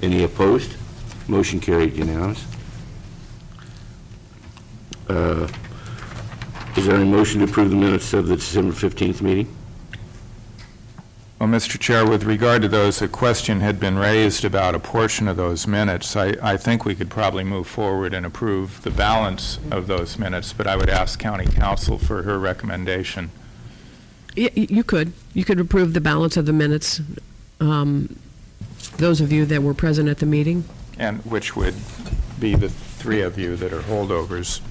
Any opposed? Motion carried, unanimous. Is there any motion to approve the minutes of the December 15th meeting? Well, Mr. Chair, with regard to those, a question had been raised about a portion of those minutes. I think we could probably move forward and approve the balance of those minutes, but I would ask County Counsel for her recommendation. You could approve the balance of the minutes, those of you that were present at the meeting. And which would be the three of you that are holdovers.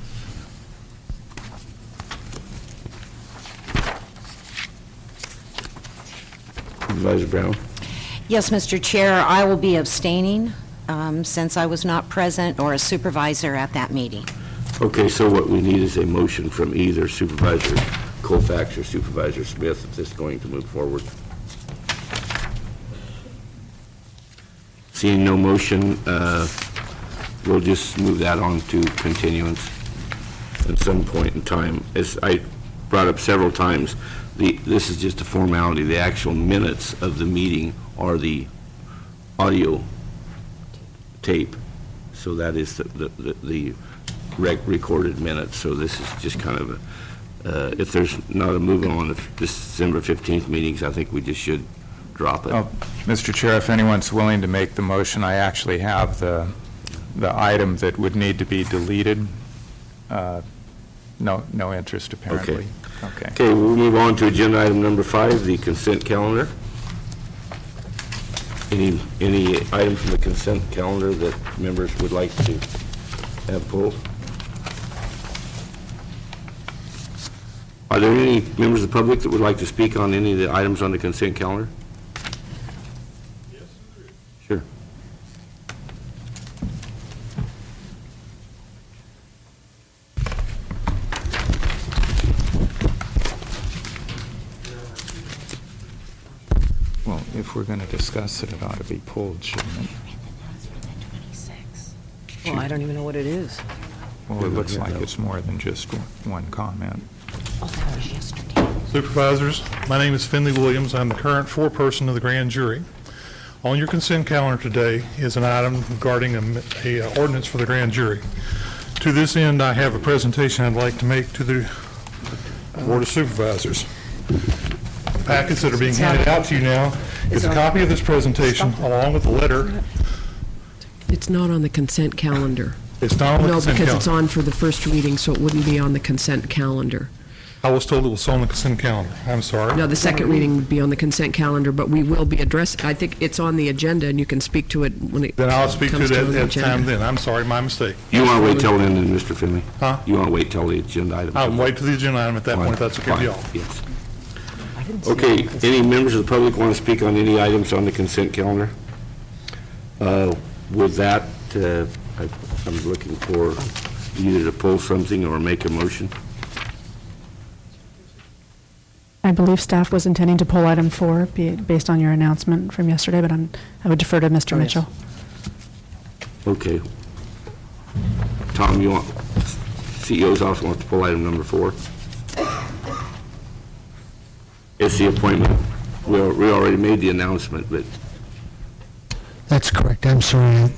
Supervisor Brown? Yes, Mr. Chair, I will be abstaining since I was not present or a supervisor at that meeting. Okay, so what we need is a motion from either Supervisor Colfax or Supervisor Smith if this is going to move forward. Seeing no motion, we'll just move that on to continuance at some point in time. As I brought up several times, this is just a formality. The actual minutes of the meeting are the audio tape. So that is the recorded minutes. So this is just kind of a, if there's not a movement on the December 15th meetings, I think we just should drop it. Oh, Mr. Chair, if anyone's willing to make the motion, I actually have the item that would need to be deleted. No interest, apparently. Okay, we'll move on to agenda item number 5, the consent calendar. Any item from the consent calendar that members would like to have pulled? Are there any members of the public that would like to speak on any of the items on the consent calendar? Yes, sure. Well, if we're going to discuss it, it ought to be pulled, shouldn't it? Well, I don't even know what it is. Well, it looks like it's more than just one comment. Oh, that was yesterday. Supervisors, my name is Finley Williams. I'm the current foreperson of the grand jury. On your consent calendar today is an item regarding a ordinance for the grand jury. To this end, I have a presentation I'd like to make to the Board of Supervisors. The packets that are being handed out to you now is a copy of this presentation along with the letter. It's not on the consent calendar. It's not on the consent calendar. No, because it's on for the first reading, so it wouldn't be on the consent calendar. I was told it was on the consent calendar. I'm sorry. No, the second reading would be on the consent calendar, but we will be addressing, I think it's on the agenda, and you can speak to it when it Then I'll speak to comes it the at the time agenda. then. I'm sorry, my mistake. You want to wait till then, Mr. Finley? Huh? You want to wait till the agenda item? I'll wait to the agenda item at that point, if that's okay with y'all. Yes. Okay, any members of the public want to speak on any items on the consent calendar? With that, I'm looking for either to pull something or make a motion. I believe staff was intending to pull item 4 based on your announcement from yesterday, but I would defer to Mr. Mitchell. Okay. Tom, you want, CEO's office wants to pull item number 4. It's the appointment. We already made the announcement, but. That's correct. I'm sorry. I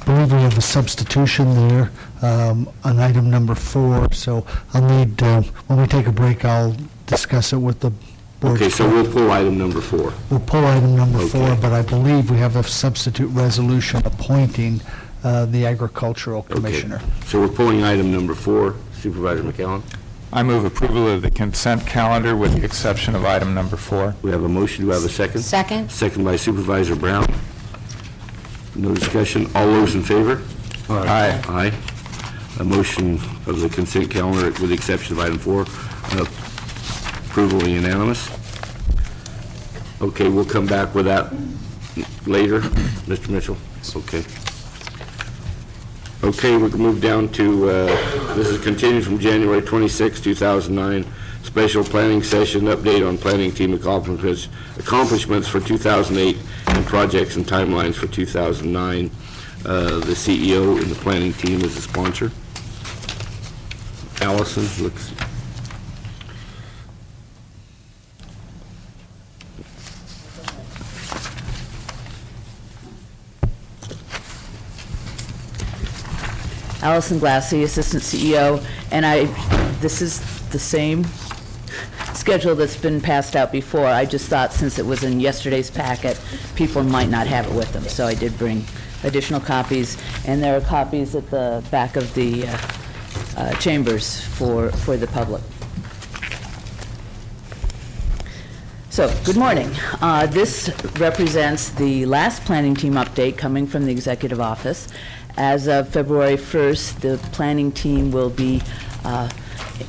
believe we have a substitution there on item number 4. So I'll need, when we take a break, I'll discuss it with the board. Okay, so we'll pull item number 4. We'll pull item number 4, Okay. but I believe we have a substitute resolution appointing the agricultural commissioner. Okay. So we're pulling item number 4. Supervisor McAllen? I move approval of the consent calendar with the exception of item number 4. We have a motion. Do we have a second? Second. Second by Supervisor Brown. No discussion. All those in favor? Aye. Aye. A motion of the consent calendar with the exception of item 4. Approval unanimous. Okay, we'll come back with that later. Mr. Mitchell? Okay. Okay, we'll move down to, this is continued from January 26, 2009, special planning session update on planning team accomplishments for 2008 and projects and timelines for 2009. The CEO and the planning team is the sponsor. Allison, looks. Allison Glassy, Assistant CEO, and this is the same schedule that's been passed out before. I just thought since it was in yesterday's packet, people might not have it with them, so I did bring additional copies, and there are copies at the back of the chambers for the public. So, good morning. This represents the last planning team update coming from the executive office. As of February 1st, the planning team will be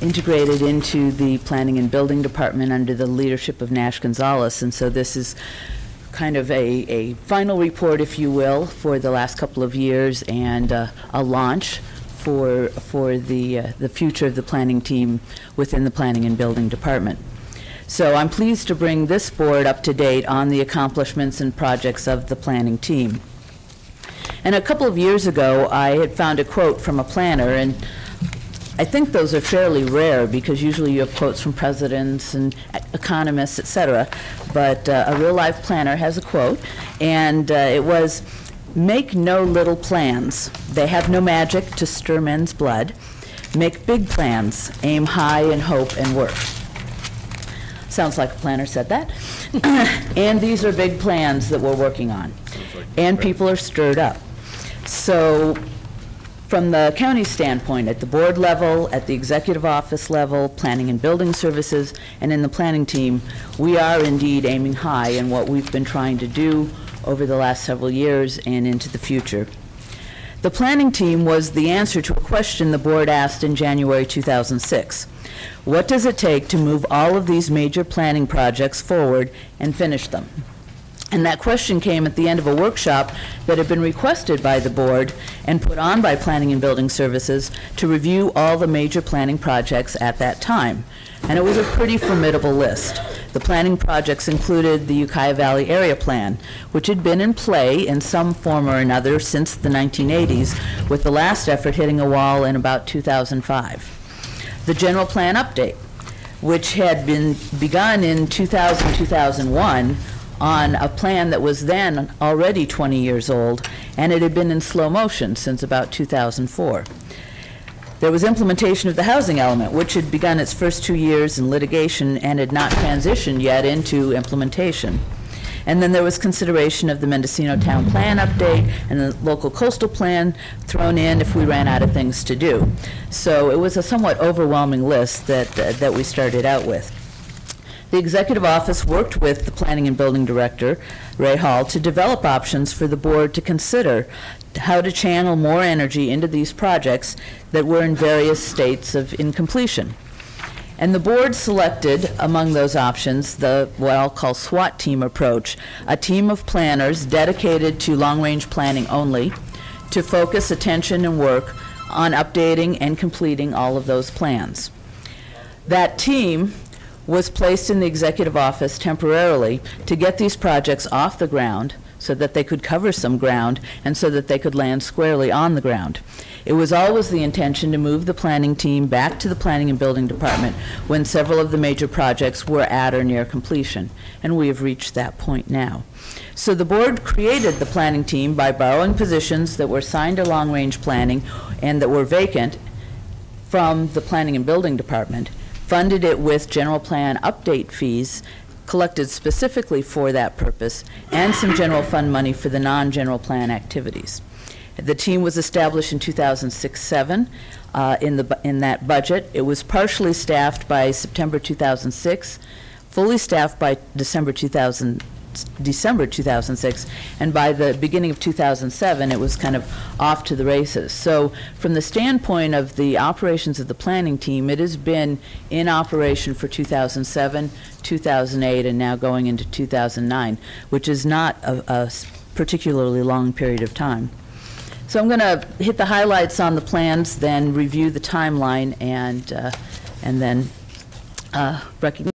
integrated into the planning and building department under the leadership of Nash Gonzalez, and so this is kind of a final report, if you will, for the last couple of years, and a launch for the future of the planning team within the planning and building department. So I'm pleased to bring this board up to date on the accomplishments and projects of the planning team. And a couple of years ago, I had found a quote from a planner, and I think those are fairly rare because usually you have quotes from presidents and economists, et cetera, but a real-life planner has a quote, and it was, "Make no little plans. They have no magic to stir men's blood. Make big plans. Aim high in hope and work." Sounds like a planner said that. And these are big plans that we're working on. And people are stirred up. So from the county standpoint, at the board level, at the executive office level, planning and building services, and in the planning team, we are indeed aiming high in what we've been trying to do over the last several years and into the future. The planning team was the answer to a question the board asked in January 2006. What does it take to move all of these major planning projects forward and finish them? And that question came at the end of a workshop that had been requested by the board and put on by Planning and Building Services to review all the major planning projects at that time. And it was a pretty formidable list. The planning projects included the Ukiah Valley Area Plan, which had been in play in some form or another since the 1980s, with the last effort hitting a wall in about 2005. The General Plan Update, which had been begun in 2000-2001 on a plan that was then already 20 years old, and it had been in slow motion since about 2004. There was implementation of the housing element, which had begun its first 2 years in litigation and had not transitioned yet into implementation. And then there was consideration of the Mendocino Town Plan update and the local coastal plan thrown in if we ran out of things to do. So it was a somewhat overwhelming list that we started out with. The executive office worked with the planning and building director, Ray Hall, to develop options for the board to consider how to channel more energy into these projects that were in various states of incompletion. And the board selected, among those options, what I'll call SWAT team approach, a team of planners dedicated to long-range planning only, to focus attention and work on updating and completing all of those plans. That team was placed in the executive office temporarily to get these projects off the ground so that they could cover some ground and so that they could land squarely on the ground. It was always the intention to move the planning team back to the planning and building department when several of the major projects were at or near completion, and we have reached that point now. So the board created the planning team by borrowing positions that were assigned to long-range planning and that were vacant from the planning and building department, funded it with general plan update fees collected specifically for that purpose, and some general fund money for the non-general plan activities. The team was established in 2006-07 in that budget. It was partially staffed by September 2006, fully staffed by December 2006, and by the beginning of 2007, it was kind of off to the races. So from the standpoint of the operations of the planning team, it has been in operation for 2007, 2008, and now going into 2009, which is not a particularly long period of time. So I'm going to hit the highlights on the plans, then review the timeline, and then recognize